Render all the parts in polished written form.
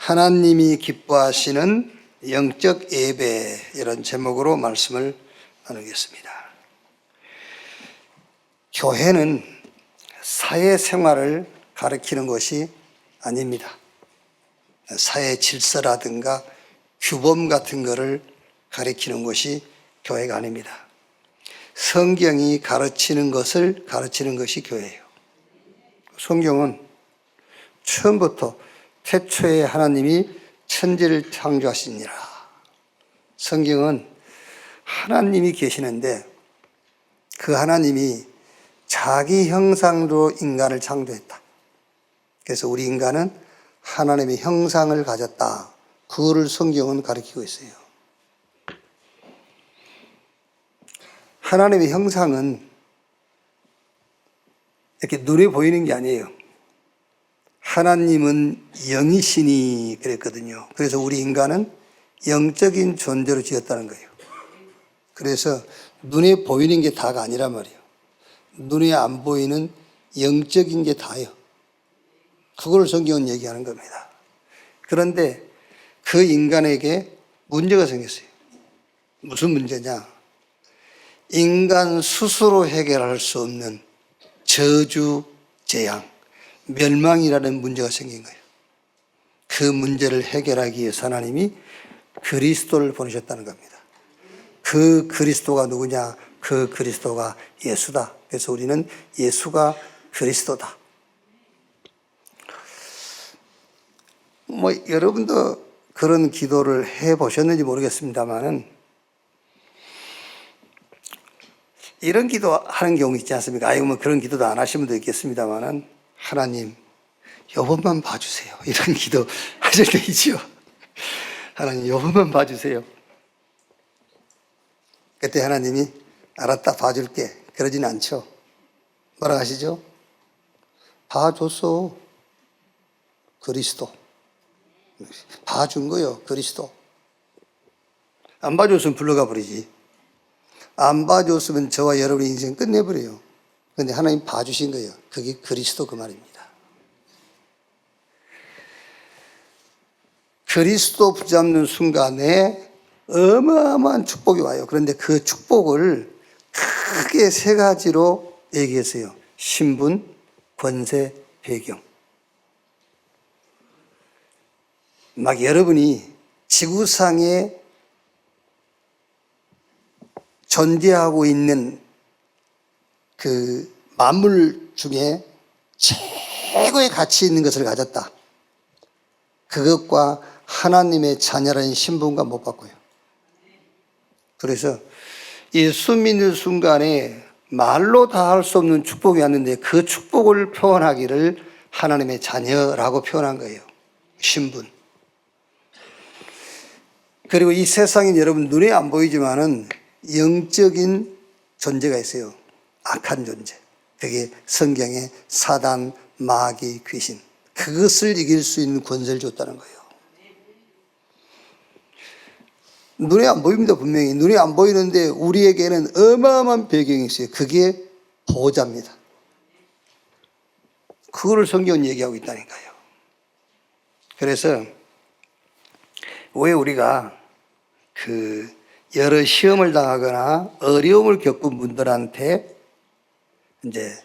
하나님이 기뻐하시는 영적 예배, 이런 제목으로 말씀을 나누겠습니다. 교회는 사회생활을 가르치는 것이 아닙니다. 사회 질서라든가 규범 같은 것을 가르치는 것이 교회가 아닙니다. 성경이 가르치는 것을 가르치는 것이 교회예요. 성경은 처음부터 태초에 하나님이 천지를 창조하시니라. 성경은 하나님이 계시는데 그 하나님이 자기 형상으로 인간을 창조했다. 그래서 우리 인간은 하나님의 형상을 가졌다. 그거를 성경은 가르치고 있어요. 하나님의 형상은 이렇게 눈에 보이는 게 아니에요. 하나님은 영이시니 그랬거든요. 그래서 우리 인간은 영적인 존재로 지었다는 거예요. 그래서 눈에 보이는 게 다가 아니란 말이에요. 눈에 안 보이는 영적인 게 다예요. 그걸 성경은 얘기하는 겁니다. 그런데 그 인간에게 문제가 생겼어요. 무슨 문제냐? 인간 스스로 해결할 수 없는 저주, 재앙, 멸망이라는 문제가 생긴 거예요. 그 문제를 해결하기 위해서 하나님이 그리스도를 보내셨다는 겁니다. 그 그리스도가 누구냐? 그 그리스도가 예수다. 그래서 우리는 예수가 그리스도다. 여러분도 그런 기도를 해보셨는지 모르겠습니다만은 이런 기도 하는 경우 있지 않습니까? 그런 기도도 안 하신 분도 있겠습니다만은 하나님, 요번만 봐주세요. 이런 기도 하실 때 있죠. 하나님, 요번만 봐주세요. 그때 하나님이 알았다, 봐줄게. 그러진 않죠. 뭐라 하시죠? 봐줬어. 그리스도. 봐준 거요, 그리스도. 안 봐줬으면 불러가 버리지. 안 봐줬으면 저와 여러분의 인생 끝내버려요. 그런데 하나님 봐주신 거예요. 그게 그리스도 그 말입니다. 그리스도 붙잡는 순간에 어마어마한 축복이 와요. 그런데 그 축복을 크게 세 가지로 얘기했어요. 신분, 권세, 배경. 여러분이 지구상에 존재하고 있는 그 만물 중에 최고의 가치 있는 것을 가졌다. 그것과 하나님의 자녀라는 신분과 못 바꿔요. 그래서 예수 믿는 순간에 말로 다 할 수 없는 축복이 왔는데 그 축복을 표현하기를 하나님의 자녀라고 표현한 거예요. 신분. 그리고 이 세상에 여러분 눈에 안 보이지만은 영적인 존재가 있어요. 악한 존재. 그게 성경의 사단, 마귀, 귀신. 그것을 이길 수 있는 권세를 줬다는 거예요. 눈에 안 보입니다, 분명히. 눈에 안 보이는데 우리에게는 어마어마한 배경이 있어요. 그게 보호자입니다. 그거를 성경은 얘기하고 있다니까요. 그래서 왜 우리가 여러 시험을 당하거나 어려움을 겪은 분들한테 이제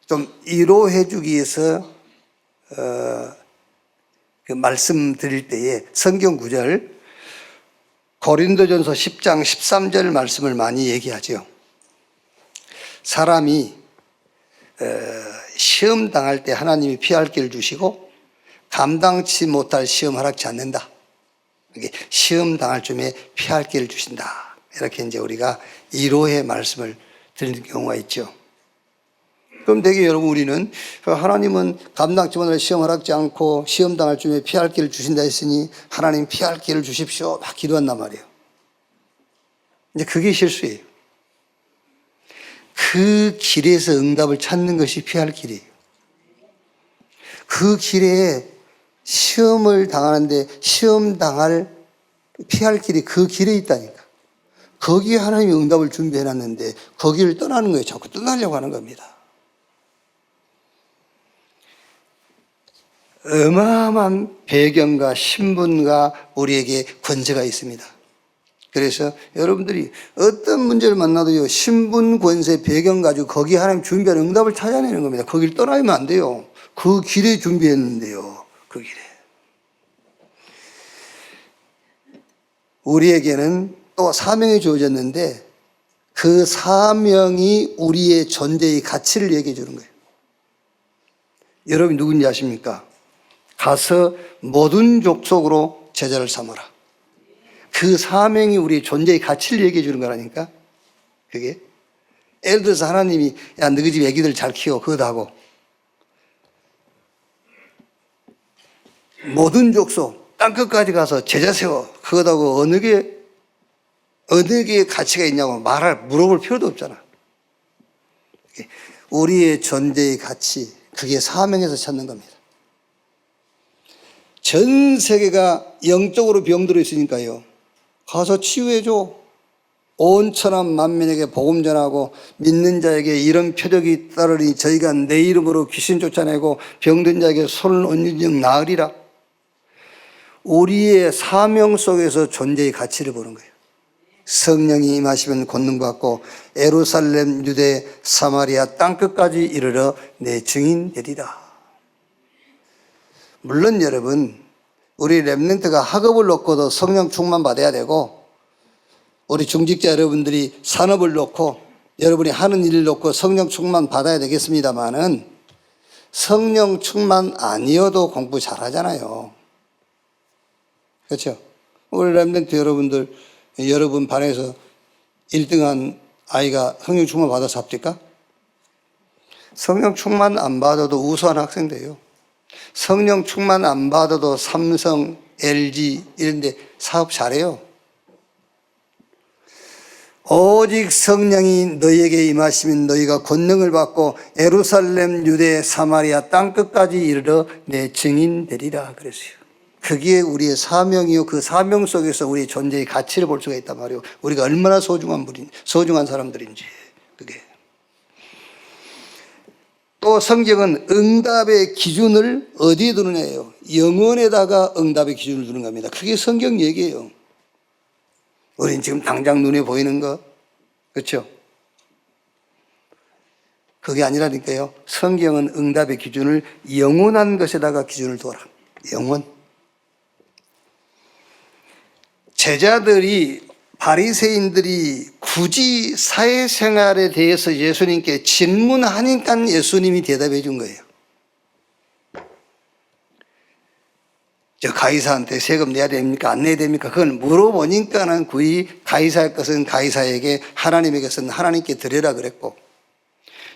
좀 위로해 주기 위해서 말씀드릴 때에 성경 구절 고린도전서 10장 13절 말씀을 많이 얘기하죠. 사람이 시험 당할 때 하나님이 피할 길을 주시고 감당치 못할 시험 허락지 않는다. 시험 당할 쯤에 피할 길을 주신다. 이렇게 이제 우리가 위로의 말씀을 드리는 경우가 있죠. 그럼 되게 여러분 우리는 하나님은 감당치 못할 시험 허락지 않고 시험 당할 쯤에 피할 길을 주신다 했으니 하나님 피할 길을 주십시오. 막 기도한단 말이에요. 이제 그게 실수예요. 그 길에서 응답을 찾는 것이 피할 길이에요. 그 길에 시험을 당하는데 시험 당할 피할 길이 그 길에 있다니까. 거기에 하나님이 응답을 준비해 놨는데 거기를 떠나는 거예요. 자꾸 떠나려고 하는 겁니다. 어마어마한 배경과 신분과 우리에게 권세가 있습니다. 그래서 여러분들이 어떤 문제를 만나도요, 신분, 권세, 배경 가지고 거기에 하나님 준비한 응답을 찾아내는 겁니다. 거길 떠나면 안 돼요. 그 길에 준비했는데요. 그 길에. 우리에게는 또 사명이 주어졌는데 그 사명이 우리의 존재의 가치를 얘기해 주는 거예요. 여러분이 누군지 아십니까? 가서 모든 족속으로 제자를 삼아라. 그 사명이 우리의 존재의 가치를 얘기해 주는 거라니까. 그게 예를 들어서 하나님이 야 너희 집 애기들 잘 키워 그것도 하고 모든 족속 땅끝까지 가서 제자 세워 그것도 하고 어느 게 가치가 있냐고 물어볼 필요도 없잖아. 우리의 존재의 가치 그게 사명에서 찾는 겁니다. 전 세계가 영적으로 병들어 있으니까요. 가서 치유해줘. 온 천하 만민에게 복음 전하고 믿는 자에게 이런 표적이 따르니 저희가 내 이름으로 귀신 쫓아내고 병든 자에게 손을 얹은 즉 나으리라. 우리의 사명 속에서 존재의 가치를 보는 거예요. 성령이 임하시면 권능받고 예루살렘, 유대, 사마리아 땅끝까지 이르러 내 증인 되리라. 물론 여러분 우리 렘넌트가 학업을 놓고도 성령 충만 받아야 되고 우리 중직자 여러분들이 산업을 놓고 여러분이 하는 일을 놓고 성령 충만 받아야 되겠습니다마는 성령 충만 아니어도 공부 잘하잖아요. 그렇죠? 우리 렘넌트 여러분들 여러분 반에서 1등한 아이가 성령 충만 받아서 합니까? 성령 충만 안 받아도 우수한 학생 돼요. 성령 충만 안 받아도 삼성, LG 이런 데 사업 잘해요. 오직 성령이 너희에게 임하시면 너희가 권능을 받고 예루살렘, 유대, 사마리아 땅끝까지 이르러 내 증인 되리라 그랬어요. 그게 우리의 사명이요. 그 사명 속에서 우리의 존재의 가치를 볼 수가 있단 말이에요. 우리가 얼마나 소중한 사람들인지. 그게. 또 성경은 응답의 기준을 어디에 두느냐예요. 영혼에다가 응답의 기준을 두는 겁니다. 그게 성경 얘기예요. 우린 지금 당장 눈에 보이는 거, 그렇죠? 그게 아니라니까요. 성경은 응답의 기준을 영원한 것에다가 기준을 둬라. 영원. 제자들이 바리새인들이 굳이 사회생활에 대해서 예수님께 질문하니까 예수님이 대답해 준 거예요. 저 가이사한테 세금 내야 됩니까? 안 내야 됩니까? 그걸 물어보니까는 구이 가이사의 것은 가이사에게 하나님의 것은 하나님께 드려라 그랬고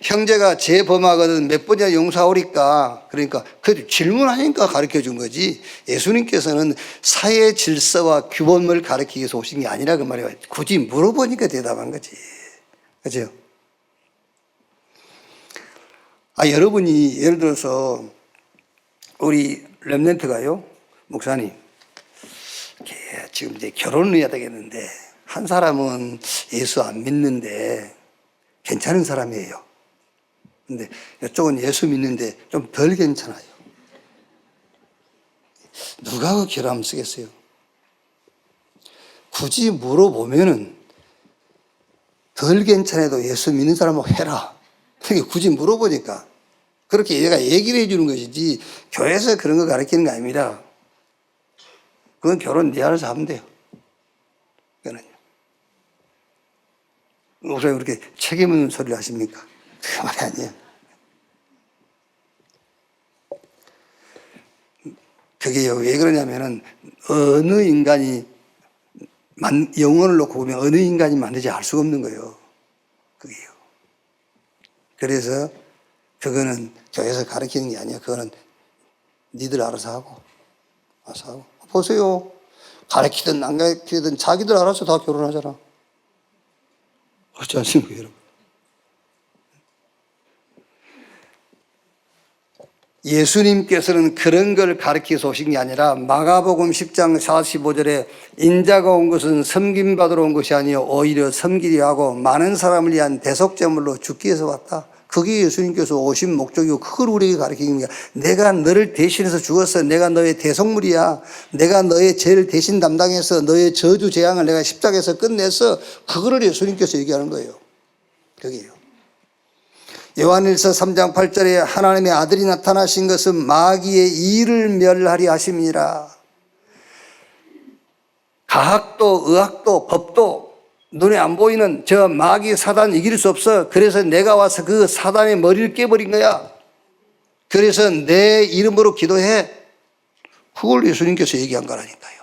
형제가 죄 범하거든 몇 번이나 용서하오리까 그러니까 그 질문하니까 가르쳐 준 거지 예수님께서는 사회 질서와 규범을 가르치기 위해서 오신 게 아니라 그 말이에요. 굳이 물어보니까 대답한 거지. 그렇죠? 여러분이 예를 들어서 우리 렘넌트가요. 목사님 지금 이제 결혼을 해야 되겠는데 한 사람은 예수 안 믿는데 괜찮은 사람이에요. 근데 이쪽은 예수 믿는데 좀 덜 괜찮아요. 누가 그 결함 쓰겠어요? 굳이 물어보면은 덜 괜찮아도 예수 믿는 사람하고 해라. 그게 굳이 물어보니까 그렇게 얘가 얘기를 해주는 것이지 교회에서 그런 거 가르치는 거 아닙니다. 그건 결혼 네 알아서 하면 돼요. 그거는요. 목사님 그렇게 책임 없는 소리를 하십니까? 그 말이 아니에요. 그게요, 왜 그러냐면은, 어느 인간이, 영혼을 놓고 보면 어느 인간이 만든지 알 수가 없는 거예요. 그게요. 그래서, 그거는 교회에서 가르치는 게 아니에요. 그거는 니들 알아서 하고. 보세요. 가르치든 안 가르치든 자기들 알아서 다 결혼하잖아. 그렇지 않습니까, 여러분? 예수님께서는 그런 걸 가르쳐서 오신 게 아니라 마가복음 10장 45절에 인자가 온 것은 섬김받으러 온 것이 아니요 오히려 섬기려 하고 많은 사람을 위한 대속제물로 죽기 위해서 왔다. 그게 예수님께서 오신 목적이고 그걸 우리에게 가르치는 거야. 내가 너를 대신해서 죽었어. 내가 너의 대속물이야. 내가 너의 죄를 대신 담당해서 너의 저주 재앙을 내가 십자가에서 끝내서 그거를 예수님께서 얘기하는 거예요. 그게요. 요한일서 3장 8절에 하나님의 아들이 나타나신 것은 마귀의 일을 멸하리 하심이니라. 과학도 의학도 법도 눈에 안 보이는 저 마귀 사단 이길 수 없어. 그래서 내가 와서 그 사단의 머리를 깨버린 거야. 그래서 내 이름으로 기도해. 그걸 예수님께서 얘기한 거라니까요.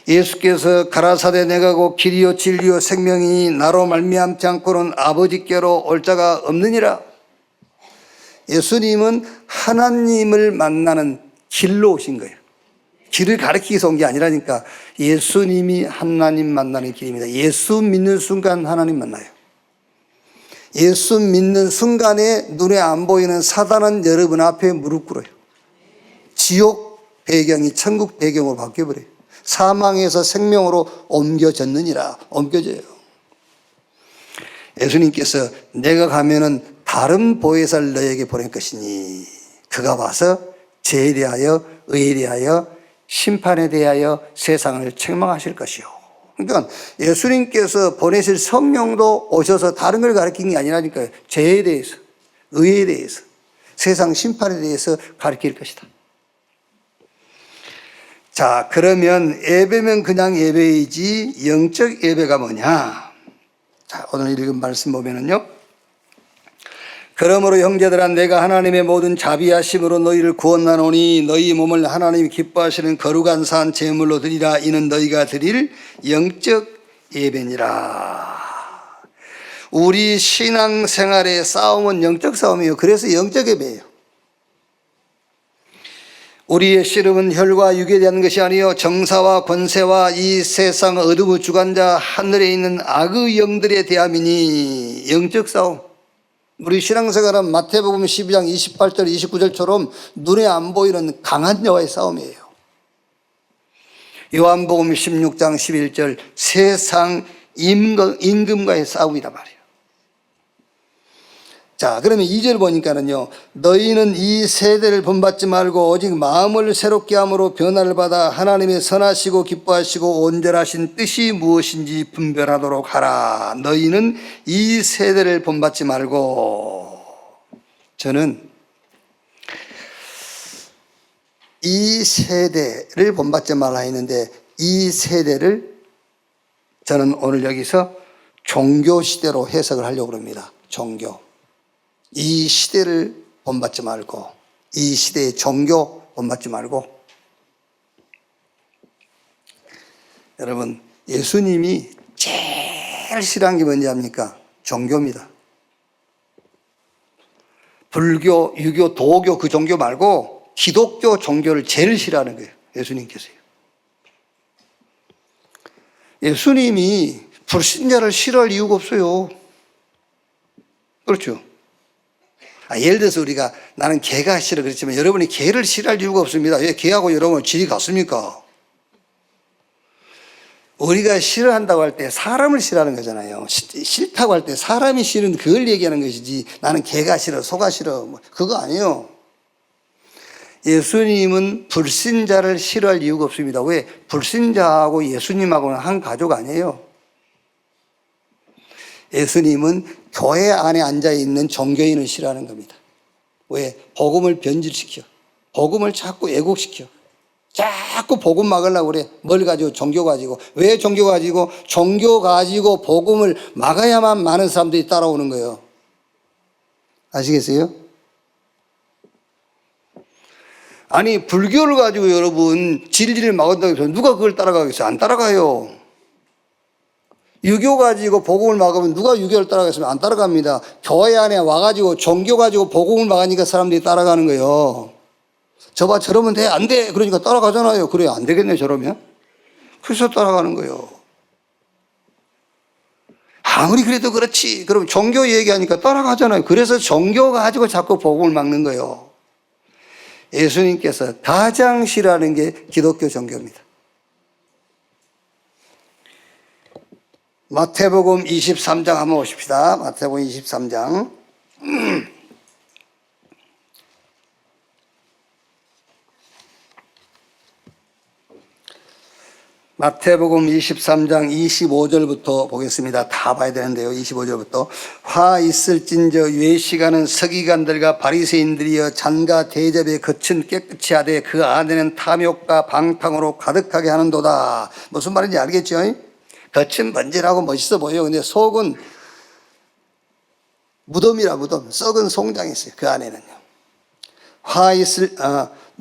예수께서 가라사대 내가 곧 길이요 진리요 생명이니 나로 말미암지 않고는 아버지께로 올 자가 없느니라. 예수님은 하나님을 만나는 길로 오신 거예요. 길을 가르치기 위해서 온 게 아니라니까. 예수님이 하나님 만나는 길입니다. 예수 믿는 순간 하나님 만나요. 예수 믿는 순간에 눈에 안 보이는 사단은 여러분 앞에 무릎 꿇어요. 지옥 배경이 천국 배경으로 바뀌어버려요. 사망에서 생명으로 옮겨졌느니라. 옮겨져요. 예수님께서 내가 가면은 다른 보혜사를 너에게 보낼 것이니 그가 와서 죄에 대하여 의에 대하여 심판에 대하여 세상을 책망하실 것이요. 그러니까 예수님께서 보내실 성령도 오셔서 다른 걸 가르치는 게 아니라니까요. 죄에 대해서, 의에 대해서, 세상 심판에 대해서 가르칠 것이다. 자, 그러면 예배면 그냥 예배이지 영적 예배가 뭐냐? 자, 오늘 읽은 말씀 보면은요. 그러므로 형제들아 내가 하나님의 모든 자비하심으로 너희를 구원하노니 너희 몸을 하나님이 기뻐하시는 거룩한 산 제물로 드리라. 이는 너희가 드릴 영적 예배니라. 우리 신앙생활의 싸움은 영적 싸움이에요. 그래서 영적 예배예요. 우리의 씨름은 혈과 육에 대한 것이 아니요 정사와 권세와 이 세상 어둠의 주관자 하늘에 있는 악의 영들에 대함이니. 영적 싸움. 우리 신앙생활은 마태복음 12장 28절 29절처럼 눈에 안 보이는 강한 여와의 싸움이에요. 요한복음 16장 11절 세상 임금과의 싸움이란 말이에요. 자, 그러면 2절 보니까는요. 너희는 이 세대를 본받지 말고 오직 마음을 새롭게 함으로 변화를 받아 하나님의 선하시고 기뻐하시고 온전하신 뜻이 무엇인지 분별하도록 하라. 너희는 이 세대를 본받지 말고. 저는 이 세대를 본받지 말라 했는데 이 세대를 저는 오늘 여기서 종교 시대로 해석을 하려고 합니다. 종교. 이 시대를 본받지 말고 이 시대의 종교 본받지 말고. 여러분 예수님이 제일 싫어한 게 뭔지 압니까? 종교입니다. 불교, 유교, 도교 그 종교 말고 기독교 종교를 제일 싫어하는 거예요. 예수님께서요. 예수님이 불신자를 싫어할 이유가 없어요. 그렇죠? 예를 들어서 우리가 나는 개가 싫어 그랬지만 여러분이 개를 싫어할 이유가 없습니다. 왜 개하고 여러분 질이 같습니까? 우리가 싫어한다고 할 때 사람을 싫어하는 거잖아요. 싫다고 할 때 사람이 싫은 그걸 얘기하는 것이지 나는 개가 싫어 소가 싫어 그거 아니에요. 예수님은 불신자를 싫어할 이유가 없습니다. 왜? 불신자하고 예수님하고는 한 가족 아니에요. 예수님은 교회 안에 앉아있는 종교인을 싫어하는 겁니다. 왜? 복음을 변질시켜. 복음을 자꾸 왜곡시켜. 자꾸 복음 막으려고 그래. 뭘 가지고? 종교 가지고. 왜 종교 가지고? 종교 가지고 복음을 막아야만 많은 사람들이 따라오는 거예요. 아시겠어요? 아니 불교를 가지고 여러분 진리를 막았다고 해서 누가 그걸 따라가겠어요? 안 따라가요. 유교 가지고 복음을 막으면 누가 유교를 따라가겠으면 안 따라갑니다. 교회 안에 와가지고 종교 가지고 복음을 막으니까 사람들이 따라가는 거예요. 저봐 저러면 돼? 안 돼? 그러니까 따라가잖아요. 그래 안 되겠네 저러면? 그래서 따라가는 거예요. 아무리 그래도 그렇지. 그럼 종교 얘기하니까 따라가잖아요. 그래서 종교 가지고 자꾸 복음을 막는 거예요. 예수님께서 가장 싫어하는 게 기독교 종교입니다. 마태복음 23장 한번 보십시다. 마태복음 23장 마태복음 23장 25절부터 보겠습니다. 다 봐야 되는데요. 25절부터 화 있을진저 외식하는 서기관들과 바리새인들이여 잔과 대접의 겉은 깨끗이 하되 그 안에는 탐욕과 방탕으로 가득하게 하는도다. 무슨 말인지 알겠죠? 겉은 번질하고 멋있어 보여요. 근데 속은 무덤이라 무덤, 썩은 송장이 있어요. 그 안에는요.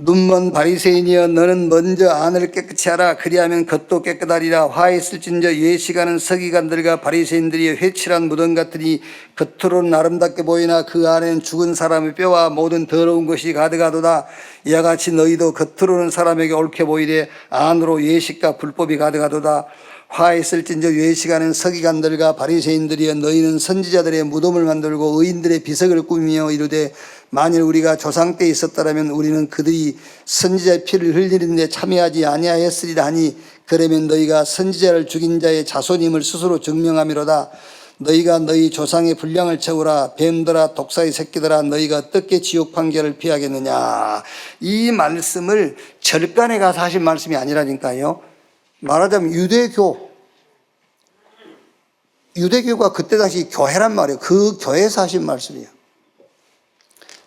눈먼 바리새인이여 너는 먼저 안을 깨끗이 하라. 그리하면 겉도 깨끗하리라. 화 있을진저 외식하는 서기관들과 바리새인들이여 회칠한 무덤 같으니 겉으로는 아름답게 보이나 그 안에는 죽은 사람의 뼈와 모든 더러운 것이 가득하도다. 이와 같이 너희도 겉으로는 사람에게 옳게 보이되 안으로 외식과 불법이 가득하도다. 화 있을진저 외식하는 서기관들과 바리새인들이여 너희는 선지자들의 무덤을 만들고 의인들의 비석을 꾸미며 이르되 만일 우리가 조상 때 있었더라면 우리는 그들이 선지자의 피를 흘리는데 참여하지 아니하였으리라 하니 그러면 너희가 선지자를 죽인 자의 자손임을 스스로 증명함이로다. 너희가 너희 조상의 분량을 채우라. 뱀들아 독사의 새끼들아 너희가 어떻게 지옥 판결을 피하겠느냐. 이 말씀을 절간에 가서 하신 말씀이 아니라니까요. 말하자면 유대교가 그때 당시 교회란 말이에요. 그 교회에서 하신 말씀이에요.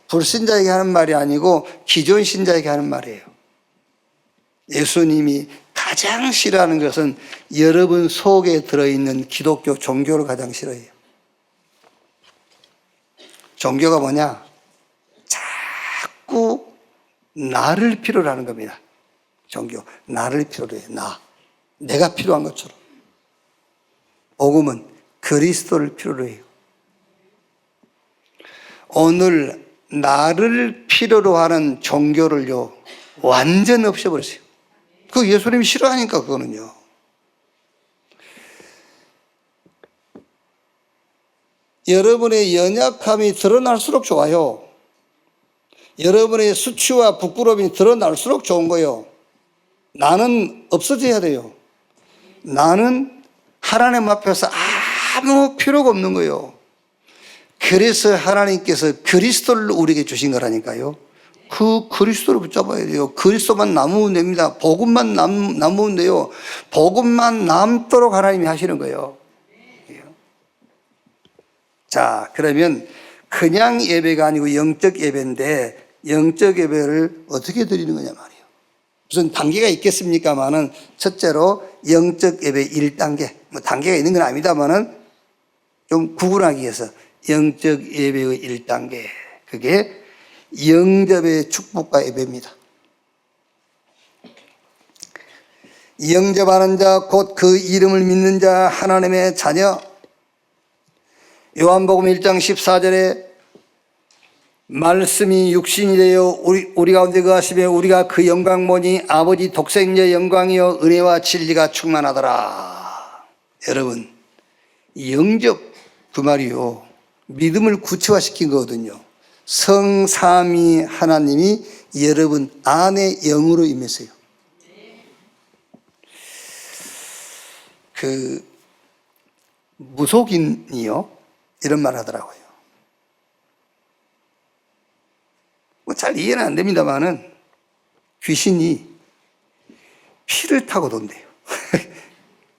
불신자에게 하는 말이 아니고 기존 신자에게 하는 말이에요. 예수님이 가장 싫어하는 것은 여러분 속에 들어있는 기독교 종교를 가장 싫어해요. 종교가 뭐냐? 자꾸 나를 필요로 하는 겁니다. 종교. 나를 필요로 해요. 내가 필요한 것처럼. 복음은 그리스도를 필요로 해요. 오늘 나를 필요로 하는 종교를요, 완전 없애버렸어요. 그 예수님이 싫어하니까 그거는요. 여러분의 연약함이 드러날수록 좋아요. 여러분의 수치와 부끄러움이 드러날수록 좋은 거예요. 나는 없어져야 돼요. 나는 하나님 앞에서 아무 필요가 없는 거예요. 그래서 하나님께서 그리스도를 우리에게 주신 거라니까요. 그 그리스도를 붙잡아야 돼요. 그리스도만 남으면 됩니다. 복음만 남으면 돼요. 복음만 남도록 하나님이 하시는 거예요. 자, 그러면 그냥 예배가 아니고 영적 예배인데 영적 예배를 어떻게 드리는 거냐 말이에요. 무슨 단계가 있겠습니까만은 첫째로 영적 예배 1단계, 뭐 단계가 있는 건 아닙니다만은 좀 구분하기 위해서 영적 예배의 1단계, 그게 영접의 축복과 예배입니다. 영접하는 자, 곧 그 이름을 믿는 자, 하나님의 자녀. 요한복음 1장 14절에 말씀이 육신이 되어 우리 가운데 거하시며 우리가 그 영광 보니 아버지 독생자의 영광이요 은혜와 진리가 충만하더라. 여러분, 영접 그 말이요, 믿음을 구체화시킨 거거든요. 성삼위 하나님이 여러분 안에 영으로 임했어요. 그 무속인이요 이런 말 하더라고요. 뭐 잘 이해는 안 됩니다만은 귀신이 피를 타고 돈대요.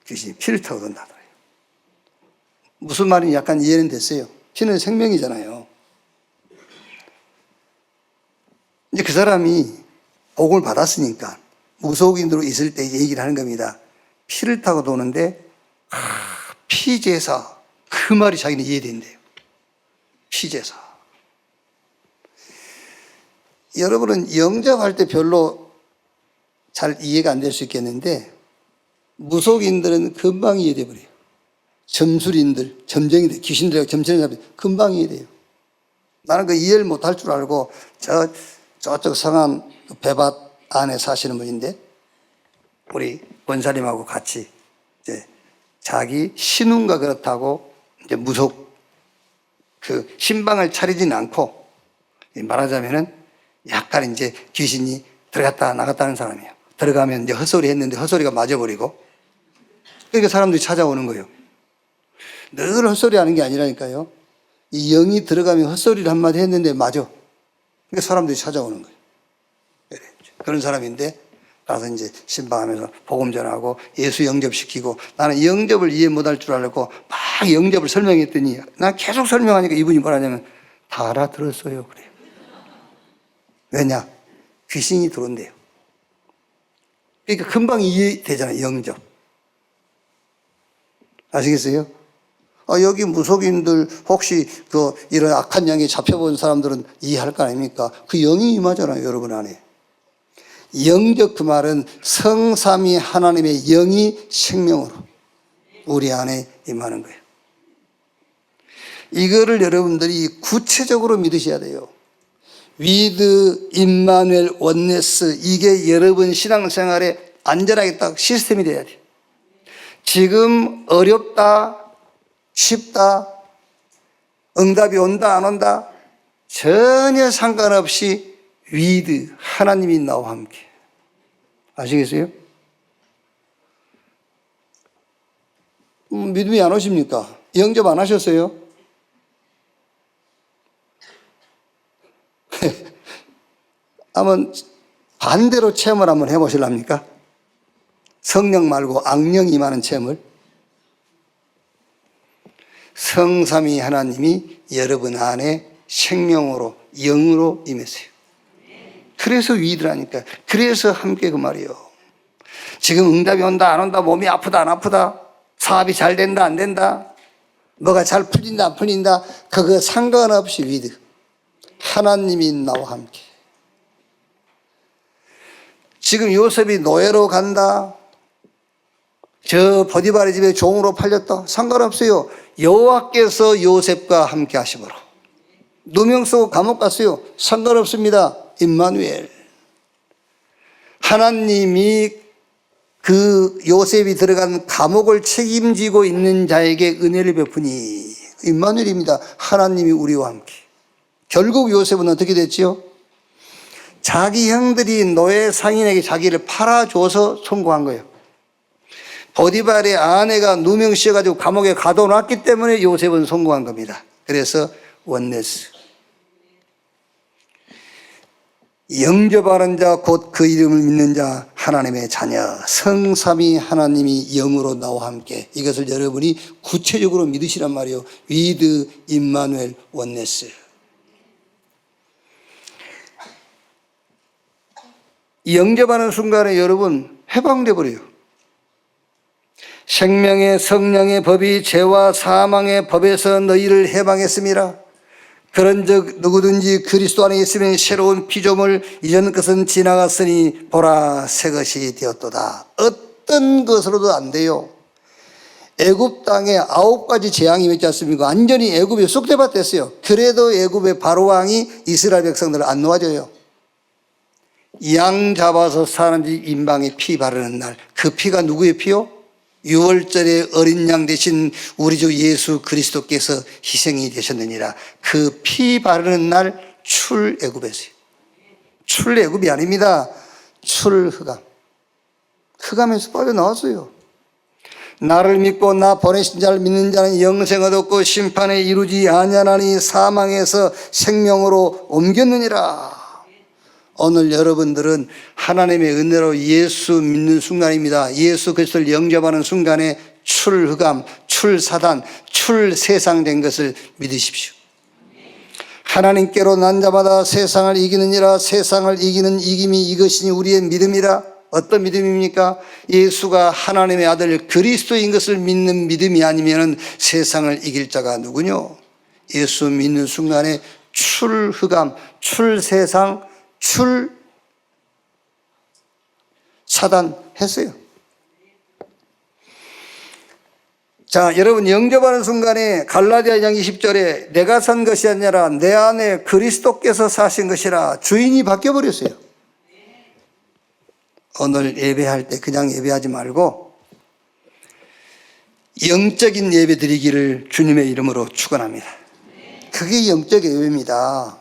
귀신이 피를 타고 돈다더라고요. 무슨 말인지 약간 이해는 됐어요. 피는 생명이잖아요. 이제 그 사람이 복을 받았으니까 무속인으로 있을 때 얘기를 하는 겁니다. 피를 타고 도는데 피제사, 그 말이 자기는 이해된대요. 피제사. 여러분은 영접할 때 별로 잘 이해가 안 될 수 있겠는데 무속인들은 금방 이해돼 버려요. 점술인들, 점쟁이들, 귀신들하고 점쟁이들 금방 이해돼요. 나는 그 이해를 못할 줄 알고 저쪽 성안 배밭 안에 사시는 분인데 우리 권사님하고 같이 이제 자기 신운과 그렇다고 이제 무속 그 신방을 차리진 않고 말하자면은 약간 이제 귀신이 들어갔다 나갔다 하는 사람이에요. 들어가면 이제 헛소리 했는데 헛소리가 맞아버리고 그러니까 사람들이 찾아오는 거예요. 늘 헛소리 하는 게 아니라니까요. 이 영이 들어가면 헛소리를 한마디 했는데 맞아. 그러니까 사람들이 찾아오는 거예요. 그런 사람인데 가서 이제 신방하면서 복음 전하고 예수 영접시키고, 나는 영접을 이해 못할 줄 알고 막 영접을 설명했더니 난 계속 설명하니까 이분이 뭐라냐면 다 알아들었어요 그래요. 왜냐? 귀신이 들어온대요. 그러니까 금방 이해되잖아요. 영접. 아시겠어요? 여기 무속인들 혹시 이런 악한 영이 잡혀본 사람들은 이해할 거 아닙니까? 그 영이 임하잖아요, 여러분 안에. 영접 그 말은 성삼위 하나님의 영이 생명으로 우리 안에 임하는 거예요. 이거를 여러분들이 구체적으로 믿으셔야 돼요. 위드, 임마누엘, 원네스, 이게 여러분 신앙생활에 안전하게 딱 시스템이 돼야 돼요. 지금 어렵다, 쉽다, 응답이 온다 안 온다 전혀 상관없이 위드, 하나님이 나와 함께. 아시겠어요? 믿음이 안 오십니까? 영접 안 하셨어요? 한번 반대로 체험을 한번 해보실랍니까? 성령 말고 악령이 임하는 체험을. 성삼위 하나님이 여러분 안에 생명으로 영으로 임했어요. 그래서 위드라니까. 그래서 함께 그 말이에요. 지금 응답이 온다 안 온다, 몸이 아프다 안 아프다, 사업이 잘 된다 안 된다, 뭐가 잘 풀린다 안 풀린다, 그거 상관없이 위드, 하나님이 나와 함께. 지금 요셉이 노예로 간다, 저 보디발의 집에 종으로 팔렸다, 상관없어요. 여호와께서 요셉과 함께 하심으로. 누명 쓰고 감옥 갔어요, 상관없습니다. 임마누엘. 하나님이 그 요셉이 들어간 감옥을 책임지고 있는 자에게 은혜를 베푸니 임마누엘입니다. 하나님이 우리와 함께. 결국 요셉은 어떻게 됐지요? 자기 형들이 노예 상인에게 자기를 팔아줘서 성공한 거예요. 보디발의 아내가 누명 씌워가지고 감옥에 가둬놨기 때문에 요셉은 성공한 겁니다. 그래서 원네스. 영접하는 자 곧 그 이름을 믿는 자 하나님의 자녀, 성삼위 하나님이 영으로 나와 함께. 이것을 여러분이 구체적으로 믿으시란 말이에요. 위드, 임마누엘, 원네스. 영접하는 순간에 여러분 해방돼 버려요. 생명의 성령의 법이 죄와 사망의 법에서 너희를 해방했습니다. 그런즉 누구든지 그리스도 안에 있으면 새로운 피조물, 이전 것은 지나갔으니 보라 새 것이 되었도다. 어떤 것으로도 안 돼요. 애굽 땅에 9가지 재앙이 있지 않습니까? 완전히 애굽에 쑥대밭 됐어요. 그래도 애굽의 바로왕이 이스라엘 백성들을 안 놓아줘요. 양 잡아서 사람들이 임방에 피 바르는 날, 그 피가 누구의 피요? 6월절에 어린 양 대신 우리 주 예수 그리스도께서 희생이 되셨느니라. 그 피 바르는 날 출애굽했어요. 출애굽이 아닙니다. 출흑암. 흑암에서 빠져나왔어요. 나를 믿고 나 보내신 자를 믿는 자는 영생을 얻고 심판에 이루지 아니하나니 사망에서 생명으로 옮겼느니라. 오늘 여러분들은 하나님의 은혜로 예수 믿는 순간입니다. 예수 그리스도를 영접하는 순간에 출흑암, 출사단, 출세상 된 것을 믿으십시오. 하나님께로 난 자마다 세상을 이기느니라. 세상을 이기는 이김이 이것이니 우리의 믿음이라. 어떤 믿음입니까? 예수가 하나님의 아들 그리스도인 것을 믿는 믿음이 아니면 세상을 이길 자가 누구뇨? 예수 믿는 순간에 출흑암, 출세상, 출사단 했어요. 자, 여러분 영접하는 순간에 갈라디아 2장 20절에 내가 산 것이 아니라 내 안에 그리스도께서 사신 것이라. 주인이 바뀌어버렸어요. 오늘 예배할 때 그냥 예배하지 말고 영적인 예배 드리기를 주님의 이름으로 축원합니다. 그게 영적 예배입니다.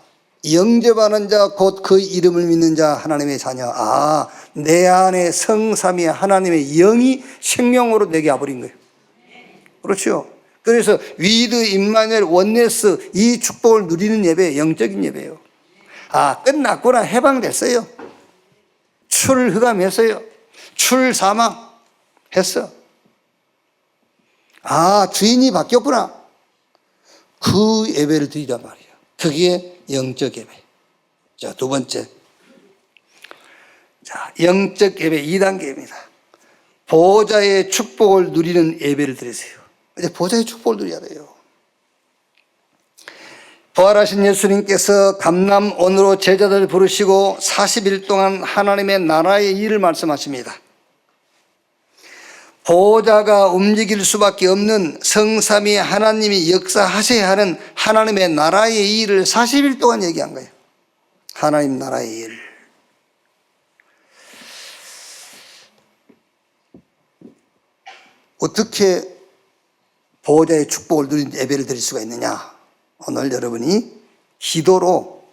영접하는 자 곧 그 이름을 믿는 자 하나님의 자녀. 내 안에 성삼위 하나님의 영이 생명으로 내게 와버린 거예요. 그렇죠. 그래서 위드, 임마누엘, 원네스 이 축복을 누리는 예배, 영적인 예배예요. 아, 끝났구나. 해방됐어요. 출흑암했어요. 출사망 했어. 아, 주인이 바뀌었구나. 그 예배를 드리란 말이에요. 그게 영적 예배. 자, 두 번째. 자, 영적 예배 2단계입니다. 보호자의 축복을 누리는 예배를 드리세요. 이제 보호자의 축복을 누려야 돼요. 부활하신 예수님께서 감람원으로 제자들을 부르시고 40일 동안 하나님의 나라의 일을 말씀하십니다. 보호자가 움직일 수밖에 없는 성삼위 하나님이 역사하셔야 하는 하나님의 나라의 일을 40일 동안 얘기한 거예요. 하나님 나라의 일. 어떻게 보호자의 축복을 누린 예배를 드릴 수가 있느냐? 오늘 여러분이 기도로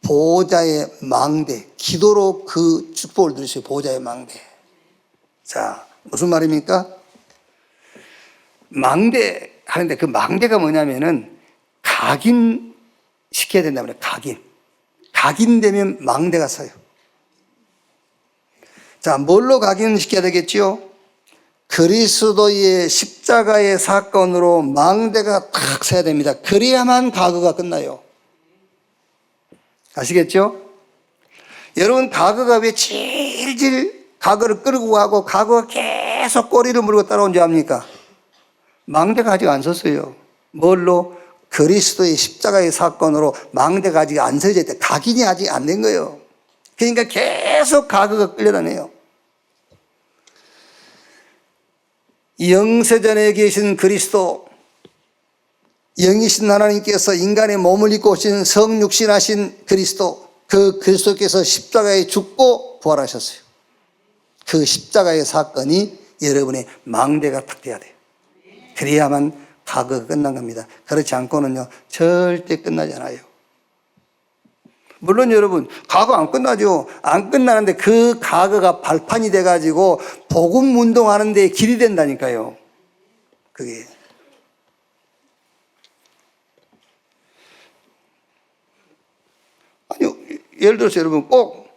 보호자의 망대, 기도로 그 축복을 누리세요. 보호자의 망대. 자, 무슨 말입니까? 망대 하는데 그 망대가 뭐냐면은 각인시켜야 된다고 그래요. 각인되면 망대가 서요. 자, 뭘로 각인시켜야 되겠지요? 그리스도의 십자가의 사건으로 망대가 탁 서야 됩니다. 그래야만 과거가 끝나요. 아시겠죠? 여러분, 과거가 왜 질질 과거를 끌고 가고 과거가 계속 꼬리를 물고 따라온 줄 압니까? 망대가 아직 안 섰어요. 뭘로? 그리스도의 십자가의 사건으로 망대가 아직 안 서져 있대. 각인이 아직 안 된 거예요. 그러니까 계속 과거가 끌려다녀요. 영세전에 계신 그리스도, 영이신 하나님께서 인간의 몸을 입고 오신 성육신하신 그리스도, 그 그리스도께서 십자가에 죽고 부활하셨어요. 그 십자가의 사건이 여러분의 망대가 탁 돼야 돼요. 그래야만 과거가 끝난 겁니다. 그렇지 않고는요, 절대 끝나지 않아요. 물론 여러분, 과거 안 끝나죠. 안 끝나는데 그 과거가 발판이 돼가지고 복음 운동하는 데 길이 된다니까요. 그게. 아니요, 예를 들어서 여러분 꼭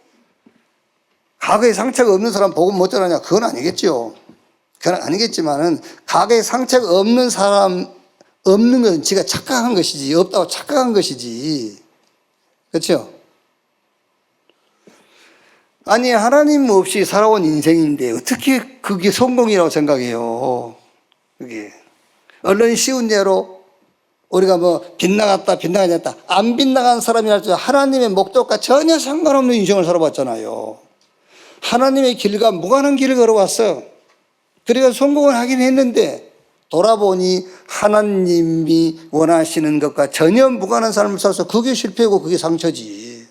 과거에 상처가 없는 사람 복음 못 전하냐? 그건 아니겠죠. 그건 아니겠지만은 과거에 상처가 없는 사람, 없는 건 지가 착각한 것이지, 없다고 착각한 것이지. 그렇죠? 아니, 하나님 없이 살아온 인생인데 어떻게 그게 성공이라고 생각해요? 그게. 얼른 쉬운 예로 우리가 뭐 빗나갔다, 빗나가지 않았다. 안 빗나간 사람이랄지 하나님의 목적과 전혀 상관없는 인생을 살아봤잖아요. 하나님의 길과 무관한 길을 걸어왔어. 그래서 성공을 하긴 했는데 돌아보니 하나님이 원하시는 것과 전혀 무관한 삶을 살아서 그게 실패고 그게 상처지.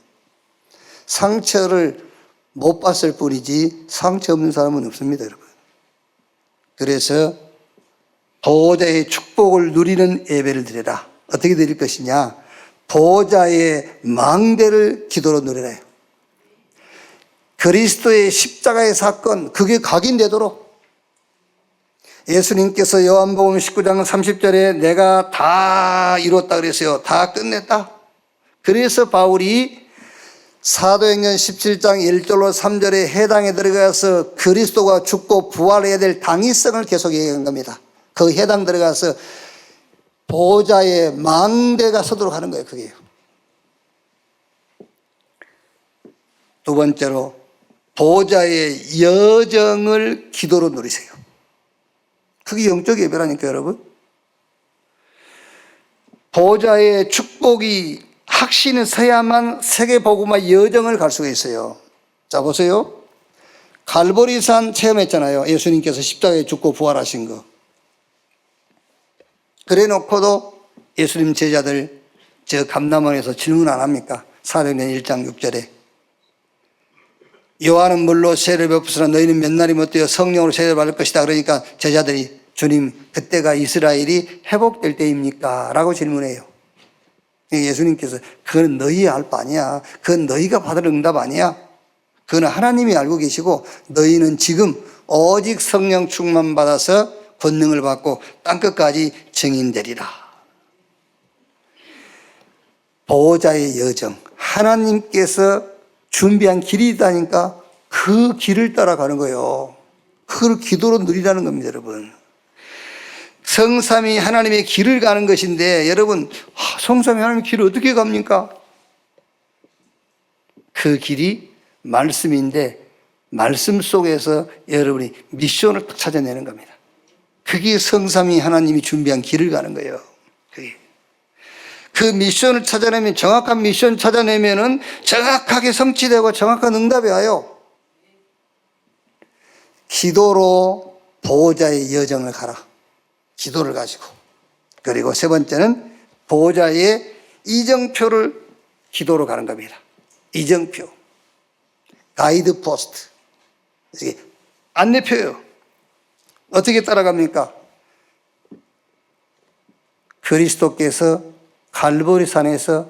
상처를 못 봤을 뿐이지 상처 없는 사람은 없습니다, 여러분. 그래서 보호자의 축복을 누리는 예배를 드려라. 어떻게 드릴 것이냐? 보호자의 망대를 기도로 누리라. 그리스도의 십자가의 사건, 그게 각인되도록. 예수님께서 요한복음 19장 30절에 내가 다 이뤘다 그랬어요. 다 끝냈다. 그래서 바울이 사도행전 17장 1절로 3절에 해당에 들어가서 그리스도가 죽고 부활해야 될 당위성을 계속 얘기한 겁니다. 그 해당 들어가서 보호자의 망대가 서도록 하는 거예요. 그게요. 두 번째로 보호자의 여정을 기도로 누리세요. 그게 영적 예배라니까 여러분. 보호자의 축복이 확신이 서야만 세계복음화 여정을 갈 수가 있어요. 자, 보세요. 갈보리산 체험했잖아요. 예수님께서 십자가에 죽고 부활하신 거. 그래 놓고도 예수님 제자들 저 감람원에서 질문 안 합니까? 사도행전 1장 6절에 요한은 물로 세례를 베푸시나 너희는 몇 날이 못 되어 성령으로 세례를 받을 것이다. 그러니까 제자들이 주님 그때가 이스라엘이 회복될 때입니까? 라고 질문해요. 예수님께서 그건 너희 알 바 아니야. 그건 너희가 받을 응답 아니야. 그건 하나님이 알고 계시고 너희는 지금 오직 성령 충만 받아서 권능을 받고 땅끝까지 증인되리라. 보호자의 여정, 하나님께서 준비한 길이 있다니까 그 길을 따라가는 거예요. 그걸 기도로 누리라는 겁니다, 여러분. 성삼위 하나님의 길을 가는 것인데, 여러분, 성삼위 하나님의 길을 어떻게 갑니까? 그 길이 말씀인데, 말씀 속에서 여러분이 미션을 딱 찾아내는 겁니다. 그게 성삼위 하나님이 준비한 길을 가는 거예요. 그 미션을 찾아내면, 정확한 미션 찾아내면은 정확하게 성취되고 정확한 응답이 와요. 기도로 보호자의 여정을 가라. 기도를 가지고. 그리고 세 번째는 보호자의 이정표를 기도로 가는 겁니다. 이정표. 가이드 포스트. 이게 안내표예요. 어떻게 따라갑니까? 그리스도께서 갈보리 산에서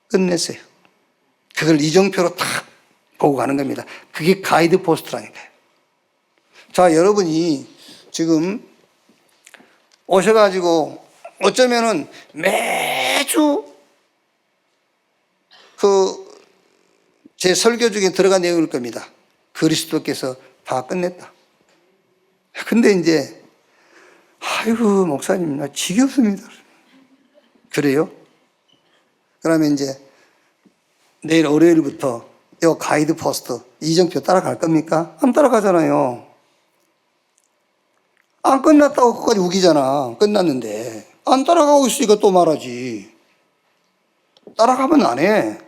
끝냈어요. 그걸 이정표로 탁 보고 가는 겁니다. 그게 가이드 포스트라니까요. 자, 여러분이 지금 오셔가지고 어쩌면은 매주 제 설교 중에 들어간 내용일 겁니다. 그리스도께서 다 끝냈다. 근데 이제, 아이고, 목사님, 나 지겹습니다. 그래요? 그러면 이제 내일 월요일부터 이 가이드 포스트 이정표 따라갈 겁니까? 안 따라가잖아요. 안 끝났다고 끝까지 우기잖아. 끝났는데. 안 따라가고 있으니까 또 말하지. 따라가면 안 해.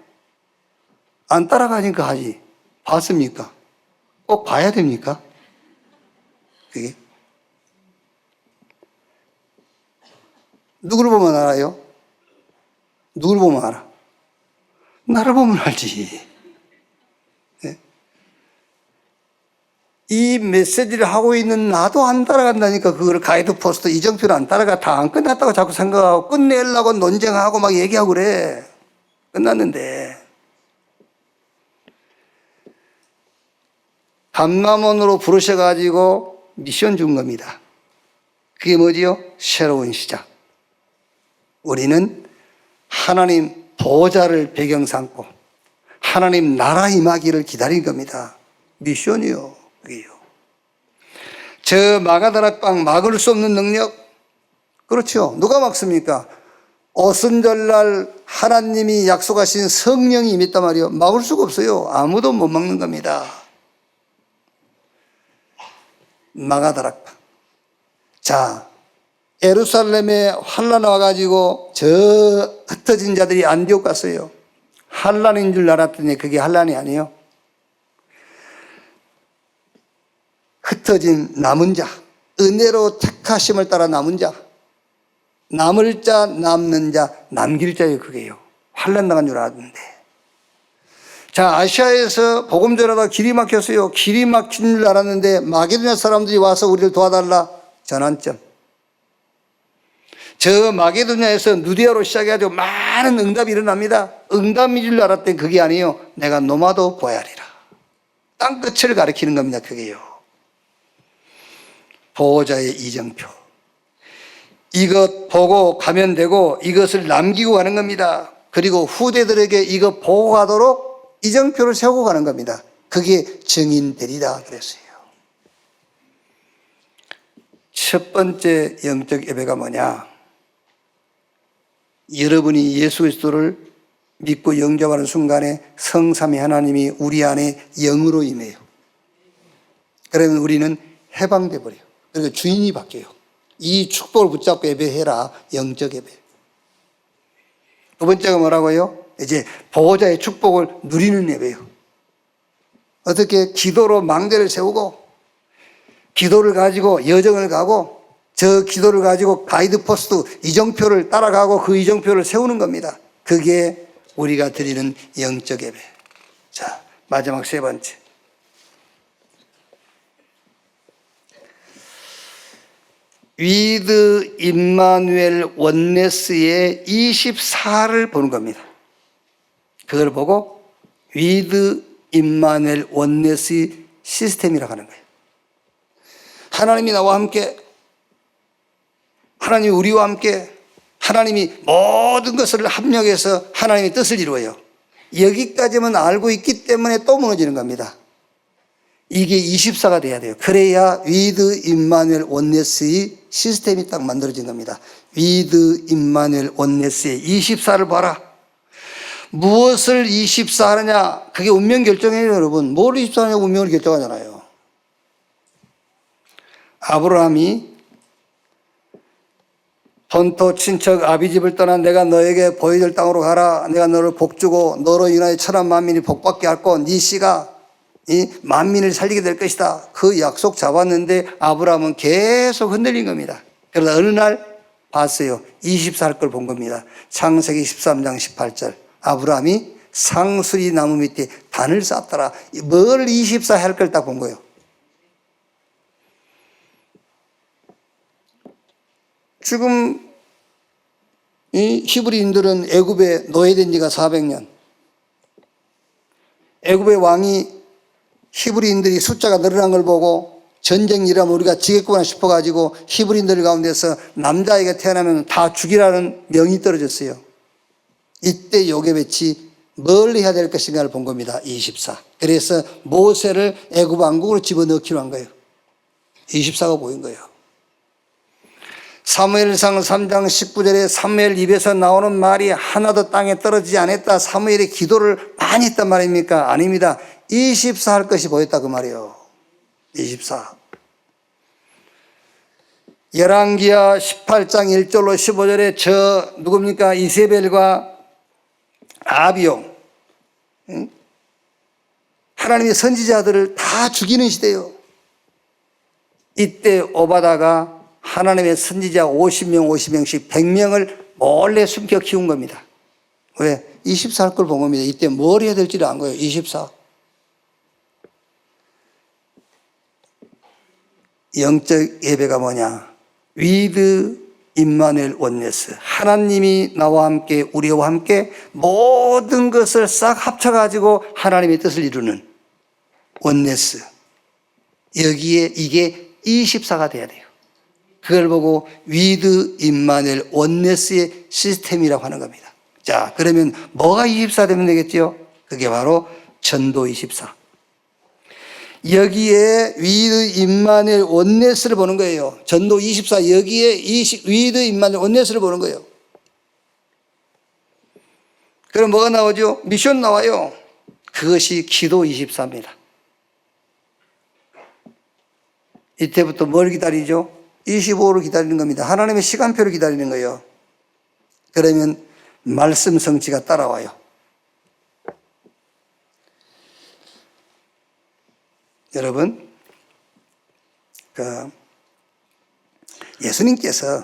안 따라가니까 하지. 봤습니까? 꼭 봐야 됩니까? 그게? 누구를 보면 알아요? 누굴 보면 알아? 나를 보면 알지. 네? 이 메시지를 하고 있는 나도 안 따라간다니까. 그거를 가이드 포스트 이정표를 안 따라가. 다 안 끝났다고 자꾸 생각하고 끝내려고 논쟁하고 막 얘기하고 그래. 끝났는데. 감남원으로 부르셔가지고 미션 준 겁니다. 그게 뭐지요? 새로운 시작. 우리는 하나님 보호자를 배경 삼고 하나님 나라 임하기를 기다린 겁니다. 미션이요. 그게요. 저 마가다락방 막을 수 없는 능력. 그렇죠. 누가 막습니까? 오순절날 하나님이 약속하신 성령이 임했단 말이에요. 막을 수가 없어요. 아무도 못 막는 겁니다. 마가다락방. 자, 예루살렘에 환란 와가지고 저 흩어진 자들이 안디옥 갔어요. 환란인 줄 알았더니 그게 환란이 아니에요. 흩어진 남은 자, 은혜로 택하심을 따라 남은 자, 남을 자, 남는 자, 남길 자예요. 그게요. 환란 나간 줄 알았는데. 자, 아시아에서 복음 전하다가 길이 막혔어요. 길이 막힌 줄 알았는데 마게도냐 사람들이 와서 우리를 도와달라. 전환점. 저 마게도냐에서 누디아로 시작해가지고 많은 응답이 일어납니다. 응답인 줄 알았더니 그게 아니에요. 내가 노마도 보야리라. 땅끝을 가리키는 겁니다. 그게요. 보호자의 이정표. 이것 보고 가면 되고 이것을 남기고 가는 겁니다. 그리고 후대들에게 이것 보고 가도록 이정표를 세우고 가는 겁니다. 그게 증인되리라 그랬어요. 첫 번째 영적 예배가 뭐냐? 여러분이 예수 그리스도를 믿고 영접하는 순간에 성삼위 하나님이 우리 안에 영으로 임해요. 그러면 우리는 해방돼 버려요. 그러니까 주인이 바뀌어요. 이 축복을 붙잡고 예배해라. 영적 예배. 두 번째가 뭐라고요? 이제 보호자의 축복을 누리는 예배예요. 어떻게? 기도로 망대를 세우고 기도를 가지고 여정을 가고 저 기도를 가지고 가이드 포스트 이정표를 따라가고 그 이정표를 세우는 겁니다. 그게 우리가 드리는 영적 예배. 자, 마지막 세 번째. 위드 임마누엘 원네스의 24를 보는 겁니다. 그걸 보고 위드 임마누엘 원네스 시스템이라고 하는 거예요. 하나님이 나와 함께 하나님이 우리와 함께 하나님이 모든 것을 합력해서 하나님의 뜻을 이루어요. 여기까지만 알고 있기 때문에 또 무너지는 겁니다. 이게 24가 돼야 돼요. 그래야 위드 임마누엘 원네스의 시스템이 딱 만들어진 겁니다. 위드 임마누엘 원네스의 24를 봐라. 무엇을 24 하느냐? 그게 운명 결정이에요, 여러분. 뭘 24 하냐고 운명을 결정하잖아요. 아브라함이 본토 친척 아비집을 떠나 내가 너에게 보여줄 땅으로 가라. 내가 너를 복주고 너로 인하여 천한 만민이 복받게 할고 네 씨가 이 만민을 살리게 될 것이다. 그 약속 잡았는데 아브라함은 계속 흔들린 겁니다. 그러다 어느 날 봤어요. 24할 걸 본 겁니다. 창세기 13장 18절. 아브라함이 상수리 나무 밑에 단을 쌓더라. 뭘 24 할 걸 딱 본 거예요. 지금 이 히브리인들은 애굽에 노예된 지가 400년. 애굽의 왕이 히브리인들이 숫자가 늘어난 걸 보고 전쟁 일하면 우리가 지겠구나 싶어가지고 히브리인들 가운데서 남자에게 태어나면 다 죽이라는 명이 떨어졌어요. 이때 요괴배치 뭘 해야 될 것인가를 본 겁니다. 24. 그래서 모세를 애굽 왕국으로 집어넣기로 한 거예요. 24가 보인 거예요. 사무엘상 3장 19절에 사무엘 입에서 나오는 말이 하나도 땅에 떨어지지 않았다. 사무엘의 기도를 많이 했단 말입니까? 아닙니다. 24 할 것이 보였다 그 말이에요. 24. 열왕기하 18장 1절로 15절에 저 누굽니까? 이세벨과 아비용 하나님의 선지자들을 다 죽이는 시대예요. 이때 오바다가 하나님의 선지자 50명씩 100명을 몰래 숨겨 키운 겁니다. 왜? 24 할 걸 본 겁니다. 이때 뭘 해야 될지를 안 거예요. 24. 영적 예배가 뭐냐? 위드 임마누엘 원네스. 하나님이 나와 함께 우리와 함께 모든 것을 싹 합쳐가지고 하나님의 뜻을 이루는 원네스. 여기에 이게 24가 돼야 돼요. 그걸 보고 위드 임마누엘 원네스의 시스템이라고 하는 겁니다. 자, 그러면 뭐가 24 되면 되겠죠? 그게 바로 전도 24. 여기에 위드 임마누엘 원네스를 보는 거예요. 전도 24 여기에 위드 임마누엘 원네스를 보는 거예요. 그럼 뭐가 나오죠? 미션 나와요. 그것이 기도 24입니다. 이때부터 뭘 기다리죠? 25를 기다리는 겁니다. 하나님의 시간표를 기다리는 거예요. 그러면 말씀 성취가 따라와요. 여러분, 예수님께서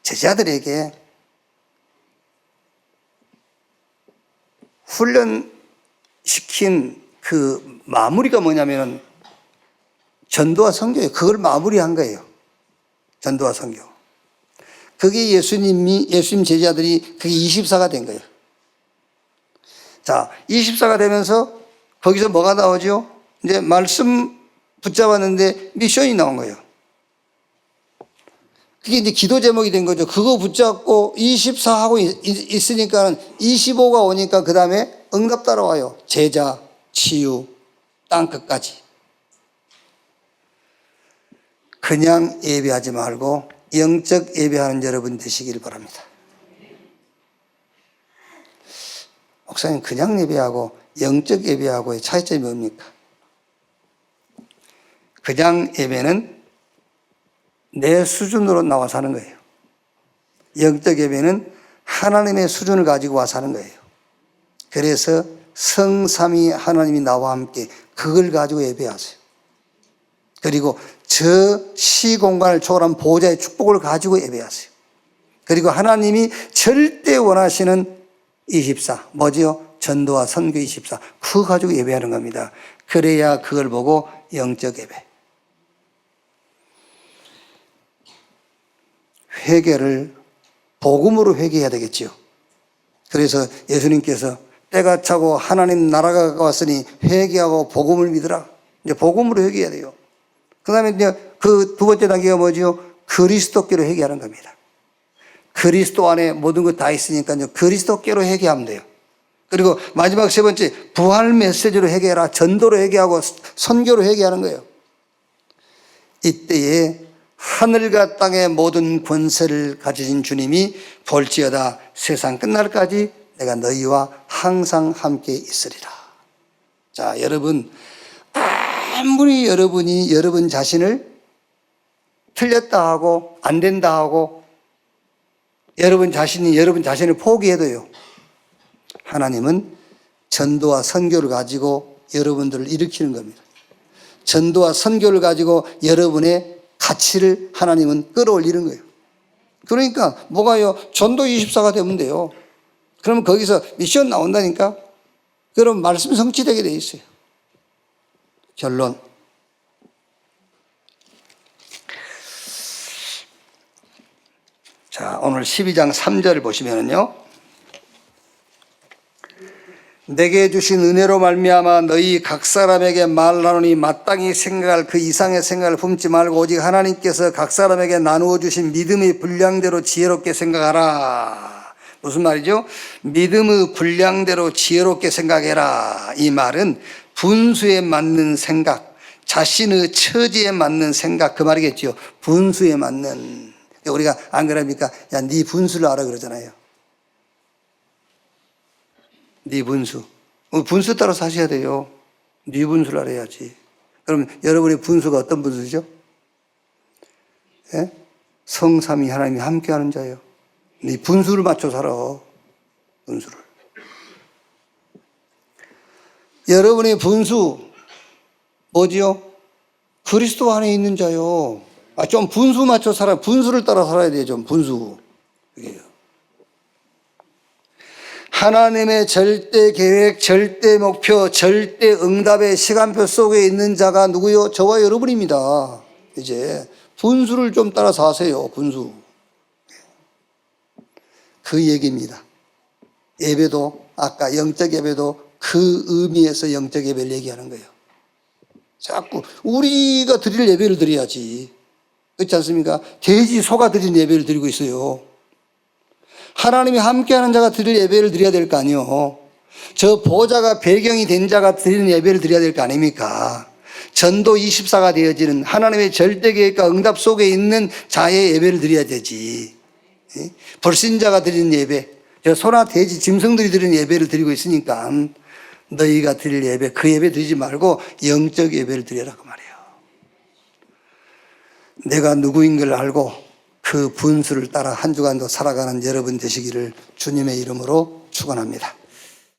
제자들에게 훈련시킨 그 마무리가 뭐냐면 전도와 선교예요. 그걸 마무리한 거예요. 전도와 선교. 그게 예수님 제자들이 그게 24가 된 거예요. 자, 24가 되면서 거기서 뭐가 나오죠? 이제 말씀 붙잡았는데 미션이 나온 거예요. 그게 이제 기도 제목이 된 거죠. 그거 붙잡고 24 하고 있으니까 25가 오니까 그 다음에 응답 따라와요. 제자, 치유, 땅끝까지. 그냥 예배하지 말고 영적 예배하는 여러분 되시길 바랍니다. 목사님, 그냥 예배하고 영적 예배하고의 차이점이 뭡니까? 그냥 예배는 내 수준으로 나와서 하는 거예요. 영적 예배는 하나님의 수준을 가지고 와서 하는 거예요. 그래서 성삼위 하나님이 나와 함께 그걸 가지고 예배하세요. 그리고 저 시공간을 초월한 보호자의 축복을 가지고 예배하세요. 그리고 하나님이 절대 원하시는 24, 뭐지요? 전도와 선교 24, 그거 가지고 예배하는 겁니다. 그래야 그걸 보고 영적 예배. 회개를 복음으로 회개해야 되겠지요. 그래서 예수님께서 때가 차고 하나님 나라가 가까웠으니 회개하고 복음을 믿으라. 이제 복음으로 회개해야 돼요. 그 다음에 이제 그 두 번째 단계가 뭐지요? 그리스도께로 회개하는 겁니다. 그리스도 안에 모든 것 다 있으니까요. 그리스도께로 회개하면 돼요. 그리고 마지막 세 번째, 부활 메시지로 회개해라. 전도로 회개하고 선교로 회개하는 거예요. 이때에 하늘과 땅의 모든 권세를 가지신 주님이 볼지어다 세상 끝날까지 내가 너희와 항상 함께 있으리라. 자, 여러분, 아무리 여러분이 여러분 자신을 틀렸다 하고 안 된다 하고 여러분 자신을 포기해도요, 하나님은 전도와 선교를 가지고 여러분들을 일으키는 겁니다. 전도와 선교를 가지고 여러분의 가치를 하나님은 끌어올리는 거예요. 그러니까 뭐가요? 전도 24가 되면 돼요. 그러면 거기서 미션 나온다니까? 그럼 말씀 성취되게 돼 있어요. 결론. 자, 오늘 12장 3절을 보시면은요. 내게 주신 은혜로 말미암아 너희 각 사람에게 말하노니 마땅히 생각할 그 이상의 생각을 품지 말고 오직 하나님께서 각 사람에게 나누어 주신 믿음의 분량대로 지혜롭게 생각하라. 무슨 말이죠? 믿음의 분량대로 지혜롭게 생각해라. 이 말은 분수에 맞는 생각, 자신의 처지에 맞는 생각, 그 말이겠죠. 분수에 맞는. 우리가 안 그럽니까? 야, 네 분수를 알아 그러잖아요. 네 분수. 분수 따라 사셔야 돼요. 네 분수를 알아야지. 그럼 여러분의 분수가 어떤 분수죠? 예? 성삼위 하나님이 함께하는 자예요. 네 분수를 맞춰 살아. 분수를. 여러분의 분수 뭐지요? 그리스도 안에 있는 자요. 좀 분수 맞춰 살아. 분수를 따라 살아야 돼요. 좀 분수. 그게요. 하나님의 절대 계획, 절대 목표, 절대 응답의 시간표 속에 있는 자가 누구요? 저와 여러분입니다. 이제 분수를 좀 따라서 하세요. 분수. 그 얘기입니다. 예배도 아까 영적 예배도 그 의미에서 영적 예배를 얘기하는 거예요. 자꾸 우리가 드릴 예배를 드려야지. 그렇지 않습니까? 돼지, 소가 드린 예배를 드리고 있어요. 하나님이 함께하는 자가 드릴 예배를 드려야 될 거 아니에요. 저 보좌가 배경이 된 자가 드리는 예배를 드려야 될 거 아닙니까? 전도 24가 되어지는 하나님의 절대 계획과 응답 속에 있는 자의 예배를 드려야 되지. 불신자가 드리는 예배, 저 소나 돼지, 짐승들이 드리는 예배를 드리고 있으니까 너희가 드릴 예배, 그 예배 드리지 말고 영적 예배를 드려라 그 말이에요. 내가 누구인 걸 알고 그 분수를 따라 한 주간도 살아가는 여러분 되시기를 주님의 이름으로 축원합니다.